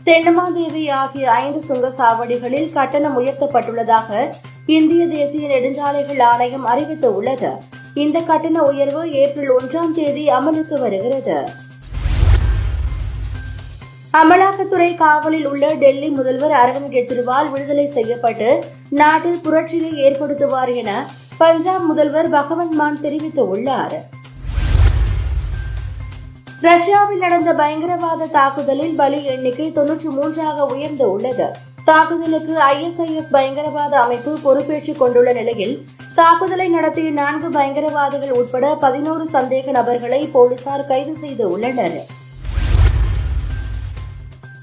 தென்னமாதேவி ஆகிய 5 சுங்கச்சாவடிகளில் கட்டணம் உயர்த்தப்பட்டுள்ளதாக இந்திய தேசிய நெடுஞ்சாலைகள் ஆணையம் அறிவித்துள்ளது. இந்த கட்டண உயர்வு ஏப்ரல் 1ஆம் தேதி அமலுக்கு வருகிறது. அமலாக்கத்துறை காவலில் உள்ள டெல்லி முதல்வர் அரவிந்த் கெஜ்ரிவால் விடுதலை செய்யப்பட்டு நாட்டில் புரட்சியை ஏற்படுத்துவார் என பஞ்சாப் முதல்வர் பகவந்த் மான் தெரிவித்துள்ளார். ரஷ்யாவில் நடந்த பயங்கரவாத தாக்குதலில் பலி எண்ணிக்கை 93ஆக உயர்ந்துள்ளது. தாக்குதலுக்கு ISIS பயங்கரவாத அமைப்பு பொறுப்பேற்றுக் கொண்டுள்ள நிலையில் தாக்குதலை நடத்திய 4 பயங்கரவாதிகள் உட்பட 11 சந்தேக நபர்களை போலீசார் கைது செய்துள்ளனர்.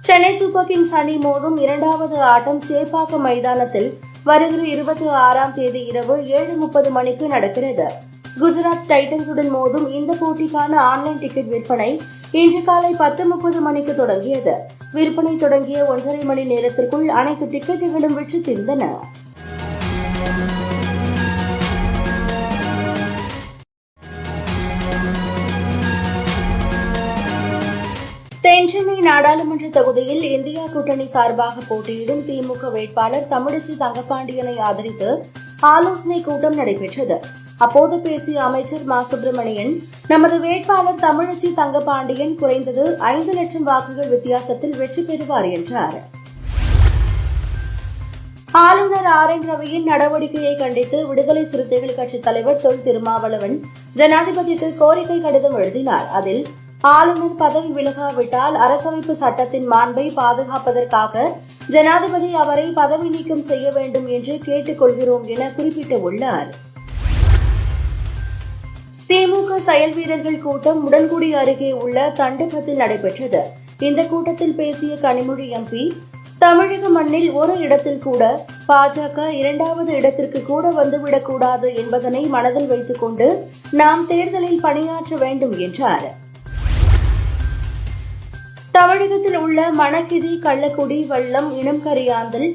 சென்னை சூப்பர் கிங்ஸ் அணி மோதும் 2வது ஆட்டம் சேப்பாக்கம் மைதானத்தில் வருகிற 26ஆம் தேதி இரவு 7:30 மணிக்கு நடக்கிறது. குஜராத் டைட்டன்ஸுடன் மோதும் இந்த போட்டிக்கான ஆன்லைன் டிக்கெட் விற்பனை இன்று காலை 10:30 மணிக்கு தொடங்கியது. விற்பனை தொடங்கிய 1.5 மணி நேரத்திற்குள் அனைத்து டிக்கெட்டுகளும் விற்று தீர்ந்தன. தென்சென்னை நாடாளுமன்ற தொகுதியில் இந்தியா கூட்டணி சார்பாக போட்டியிடும் திமுக வேட்பாளர் தமிழச்சி தங்கப்பாண்டியனை ஆதரித்து ஆலோசனை கூட்டம் நடைபெற்றது. அப்போது பேசிய அமைச்சர் மா. சுப்பிரமணியன், நமது வேட்பாளர் தமிழச்சி தங்கப்பாண்டியன் குறைந்தது 5 லட்சம் வாக்குகள் வித்தியாசத்தில் வெற்றி பெறுவார் என்றார். ஆளுநர் RN ரவியின் நடவடிக்கையை கண்டித்து விடுதலை சிறுத்தைகள் கட்சித் தலைவர் தொல் திருமாவளவன் ஜனாதிபதிக்கு கோரிக்கை கடிதம் எழுதினார். அதில் ஆளுநர் பதவி விலகாவிட்டால் அரசமைப்பு சட்டத்தின் மாண்பை பாதுகாப்பதற்காக ஜனாதிபதி அவரை பதவி நீக்கம் செய்ய வேண்டும் என்று கேட்டுக் கொள்கிறோம் என குறிப்பிட்டுள்ளார். திமுக செயல் வீரர்கள் கூட்டம் உடன்குடி அருகே உள்ள தண்டகத்தில் நடைபெற்றது. இந்த கூட்டத்தில் பேசிய கனிமொழி MP, தமிழக மண்ணில் ஒரு இடத்தில் கூட பாஜக 2வது இடத்திற்கு கூட வந்துவிடக்கூடாது என்பதனை மனதில் வைத்துக் கொண்டு நாம் தேர்தலில் பணியாற்ற வேண்டும் என்றார். தமிழகத்தில் உள்ள மணக்கிதி, கள்ளக்குடி, வல்லம், இனம்கரியாந்தல்,